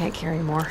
can't carry more.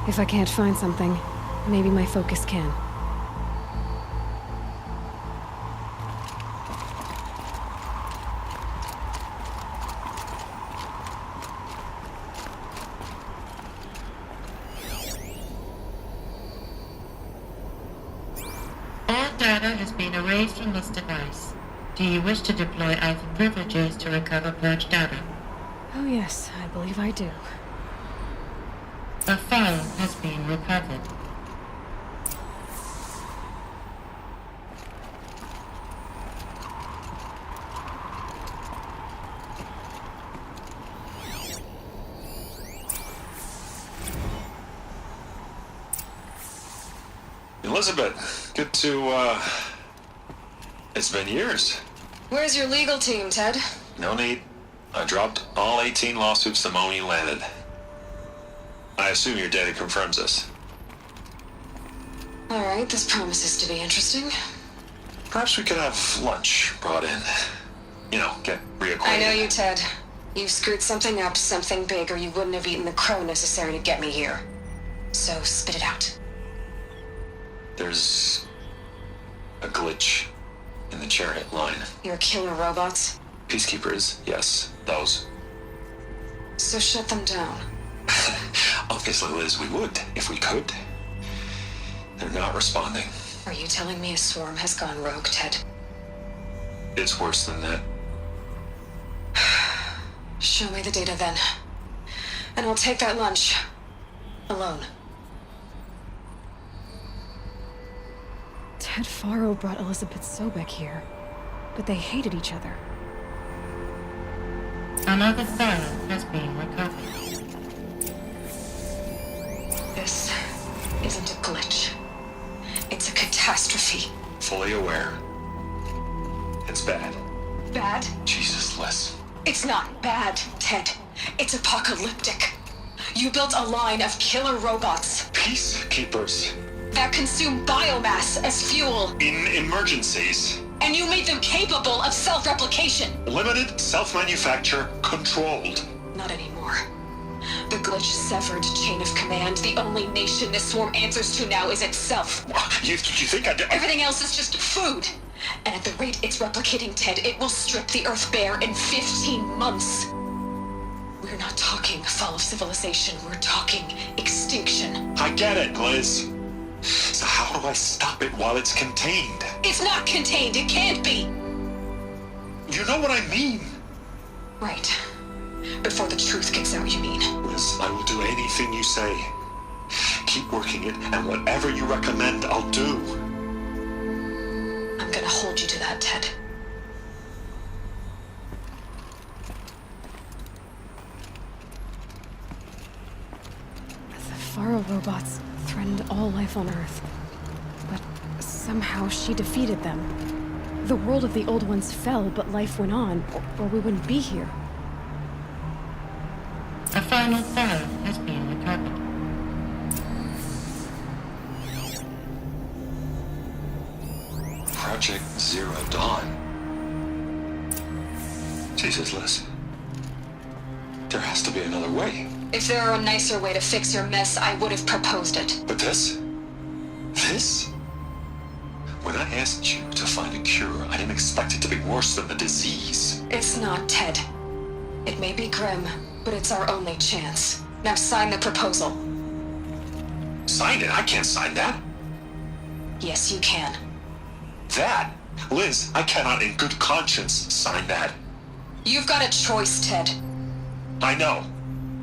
If I can't find something, maybe my focus can. All data has been erased from this device. Do you wish to deploy either privileges to recover purged data? Oh yes, I believe I do. A file has been recovered. Elizabeth, good to, it's been years. Where's your legal team, Ted? No need. I dropped all 18 lawsuits the moment you landed. I assume your data confirms this. Alright, this promises to be interesting. Perhaps we could have lunch brought in. You know, get reacquainted. I know you, Ted. You've screwed something up, something big, or you wouldn't have eaten the crow necessary to get me here. So, spit it out. There's a glitch in the chariot line. Your killer robots? Peacekeepers, yes, those. So shut them down. Obviously, Liz, we would, if we could. They're not responding. Are you telling me a swarm has gone rogue, Ted? It's worse than that. Show me the data then. And I'll take that lunch. Alone. Ted Faro brought Elizabeth Sobek here, but they hated each other. Another file has been recovered. This isn't a glitch. It's a catastrophe. Fully aware. It's bad. Bad? Jesus, Liz. It's not bad, Ted. It's apocalyptic. You built a line of killer robots Peacekeepers. that consume biomass as fuel, In emergencies. and you made them capable of self-replication. Limited, self-manufacture, controlled. Not anymore. The glitch severed chain of command. The only nation this swarm answers to now is itself. You think I did? Everything else is just food. And at the rate it's replicating, Ted, it will strip the Earth bare in 15 months. We're not talking fall of civilization. We're talking extinction. I get it, Liz. So how do I stop it while it's contained? It's not contained. It can't be. You know what I mean. Right. Before the truth gets out, you mean? Liz, I will do anything you say. Keep working it, and whatever you recommend, I'll do. I'm gonna hold you to that, Ted. The Faro robots threatened all life on Earth, but somehow she defeated them. The world of the old ones fell, but life went on, or we wouldn't be here. A final file has been recovered. Project Zero Dawn. Jesus, Liz. There has to be another way. If there were a nicer way to fix your mess, I would have proposed it. But this? This? When I asked you to find a cure, I didn't expect it to be worse than the disease. It's not, Ted. It may be grim, but it's our only chance. Now sign the proposal. Sign it? I can't sign that. Yes, you can. That? Liz, I cannot in good conscience sign that. You've got a choice, Ted. I know.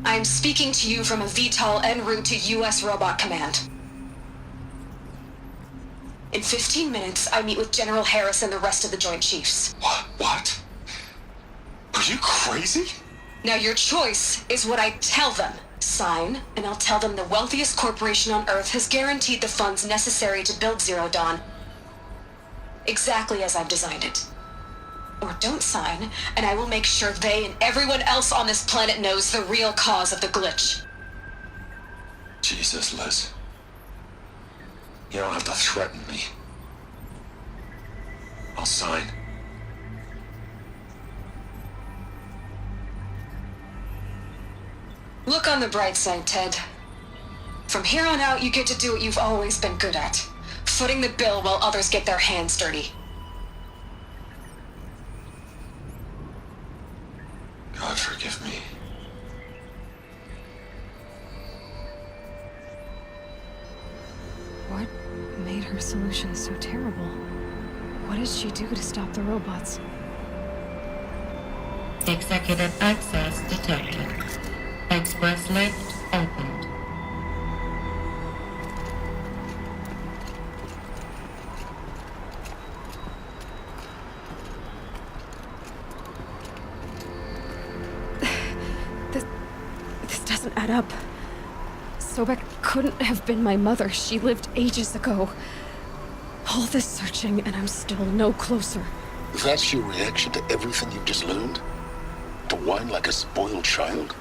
I'm speaking to you from a VTOL en route to U.S. Robot Command. In 15 minutes, I meet with General Harris and the rest of the Joint Chiefs. What? Are you crazy? Now your choice is what I tell them. Sign, and I'll tell them the wealthiest corporation on Earth has guaranteed the funds necessary to build Zero Dawn. Exactly as I've designed it. Or don't sign, and I will make sure they and everyone else on this planet knows the real cause of the glitch. Jesus, Liz. You don't have to threaten me. I'll sign. Look on the bright side, Ted. From here on out, you get to do what you've always been good at. Footing the bill while others get their hands dirty. God forgive me. What made her solution so terrible? What did she do to stop the robots? Executive access detected. Express lift opened. This doesn't add up. Sobek couldn't have been my mother. She lived ages ago. All this searching, and I'm still no closer. That's your reaction to everything you've just learned? To whine like a spoiled child?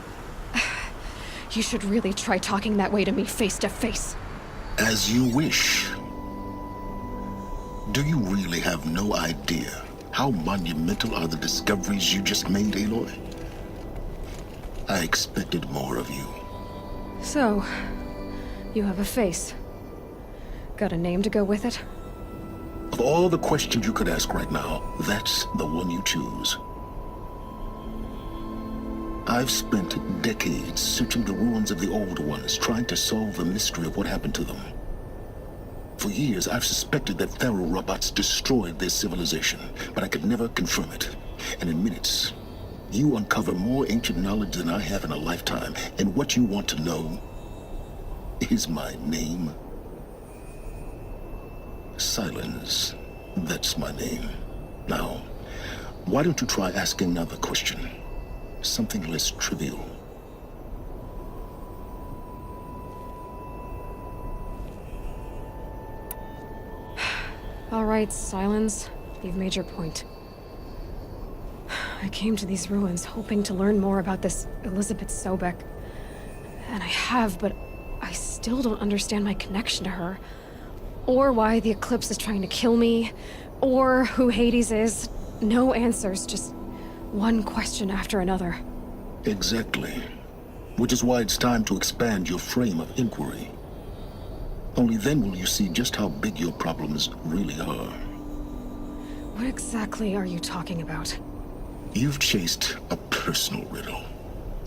You should really try talking that way to me face to face. As you wish. Do you really have no idea how monumental are the discoveries you just made, Aloy? I expected more of you. So, you have a face. Got a name to go with it? Of all the questions you could ask right now, that's the one you choose. I've spent decades searching the ruins of the old ones, trying to solve the mystery of what happened to them. For years, I've suspected that Thero robots destroyed their civilization, but I could never confirm it. And in minutes, you uncover more ancient knowledge than I have in a lifetime, and what you want to know is my name. Silence. That's my name. Now, why don't you try asking another question? Something less trivial. All right, Silence. You've made your point. I came to these ruins hoping to learn more about this Elizabeth Sobek. And I have, but I still don't understand my connection to her. Or why the Eclipse is trying to kill me. Or who Hades is. No answers, just one question after another. Exactly. Which is why it's time to expand your frame of inquiry. Only then will you see just how big your problems really are. What exactly are you talking about? You've chased a personal riddle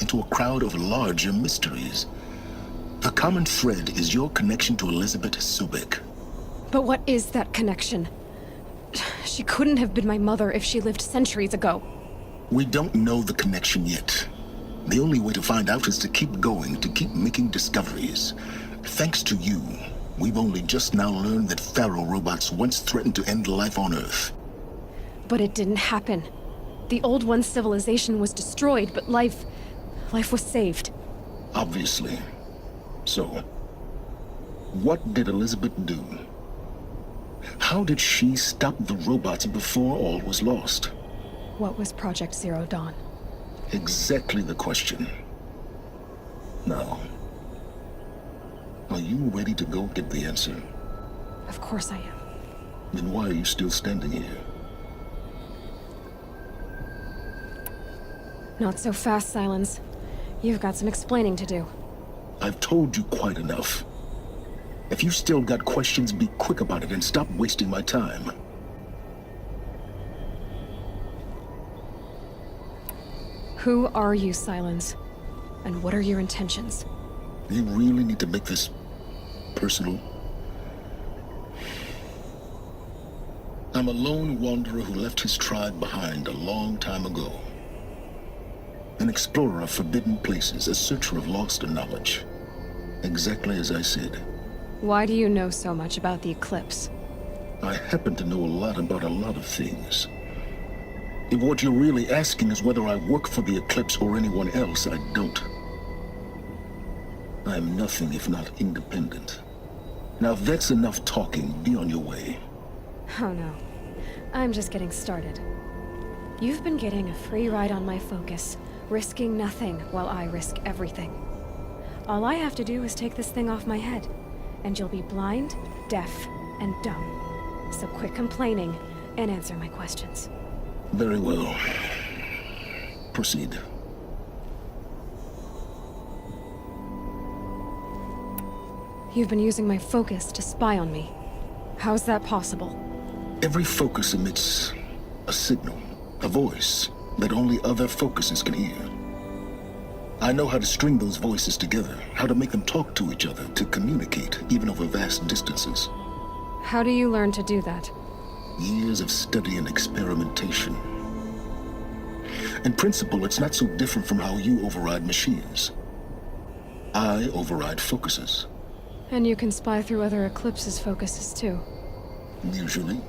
into a crowd of larger mysteries. The common thread is your connection to Elizabeth Sobek. But what is that connection? She couldn't have been my mother if she lived centuries ago. We don't know the connection yet. The only way to find out is to keep going, to keep making discoveries. Thanks to you, we've only just now learned that Thero robots once threatened to end life on Earth. But it didn't happen. The Old One's civilization was destroyed, but life was saved. Obviously. So, what did Elizabeth do? How did she stop the robots before all was lost? What was Project Zero Dawn? Exactly the question. Now, are you ready to go get the answer? Of course I am. Then why are you still standing here? Not so fast, Silence. You've got some explaining to do. I've told you quite enough. If you've still got questions, be quick about it and stop wasting my time. Who are you, Silence? And what are your intentions? You really need to make this personal? I'm a lone wanderer who left his tribe behind a long time ago. An explorer of forbidden places, a searcher of lost knowledge. Exactly as I said. Why do you know so much about the eclipse? I happen to know a lot about a lot of things. If what you're really asking is whether I work for the Eclipse or anyone else, I don't. I am nothing if not independent. Now, if that's enough talking, be on your way. Oh no. I'm just getting started. You've been getting a free ride on my focus, risking nothing while I risk everything. All I have to do is take this thing off my head, and you'll be blind, deaf, and dumb. So quit complaining and answer my questions. Very well. Proceed. You've been using my focus to spy on me. How's that possible? Every focus emits a signal, a voice that only other focuses can hear. I know how to string those voices together, how to make them talk to each other, to communicate, even over vast distances. How do you learn to do that? Years of study and experimentation. In principle, it's not so different from how you override machines. I override focuses. And you can spy through other Eclipse's focuses too. Usually.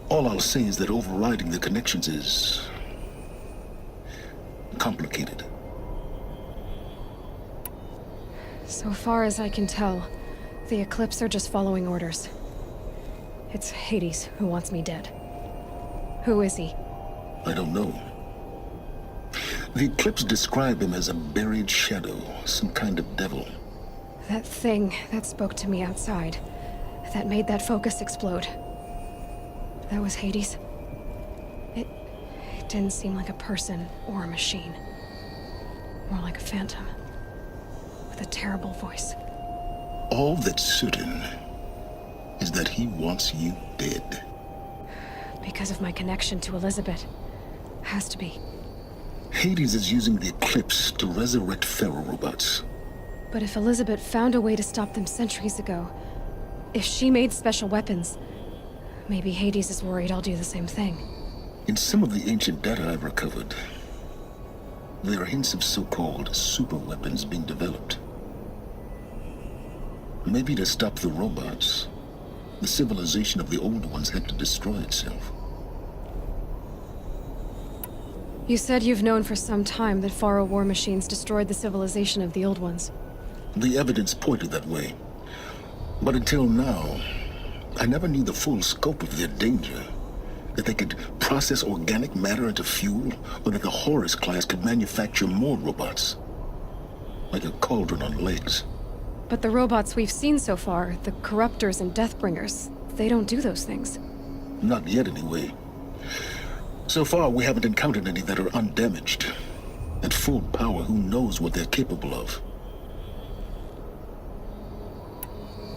All I'll say is that overriding the connections is complicated. So far as I can tell, the Eclipse are just following orders. It's Hades who wants me dead. Who is he? I don't know. The Eclipse describe him as a buried shadow, some kind of devil. That thing that spoke to me outside, that made that focus explode. That was Hades. It didn't seem like a person or a machine. More like a phantom. With a terrible voice. All that's certain is that he wants you dead. Because of my connection to Elizabeth. Has to be. Hades is using the Eclipse to resurrect feral robots. But if Elizabeth found a way to stop them centuries ago, if she made special weapons, maybe Hades is worried I'll do the same thing. In some of the ancient data I've recovered, there are hints of so-called super weapons being developed. Maybe to stop the robots, the civilization of the old ones had to destroy itself. You said you've known for some time that Faro war machines destroyed the civilization of the old ones. The evidence pointed that way. But until now, I never knew the full scope of their danger. That they could process organic matter into fuel, or that the Horus class could manufacture more robots. Like a cauldron on legs. But the robots we've seen so far, the Corruptors and Deathbringers, they don't do those things. Not yet, anyway. So far, we haven't encountered any that are undamaged. At full power, who knows what they're capable of?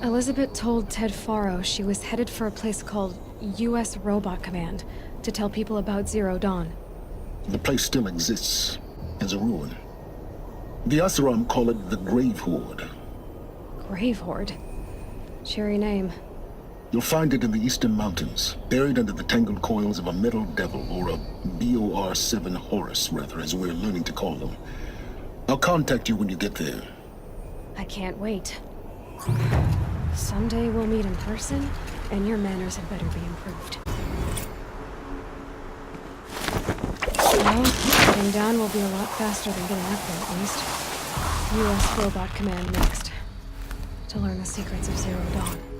Elizabeth told Ted Faro she was headed for a place called U.S. Robot Command to tell people about Zero Dawn. The place still exists, as a ruin. The Asaram call it the Grave Horde. Grave Horde? Cheery name. You'll find it in the Eastern Mountains, buried under the tangled coils of a metal devil, or a BOR-7 Horus, rather, as we're learning to call them. I'll contact you when you get there. I can't wait. Someday we'll meet in person, and your manners had better be improved. Well, getting down will be a lot faster than getting up there, at least. U.S. Robot Command next. To learn the secrets of Zero Dawn.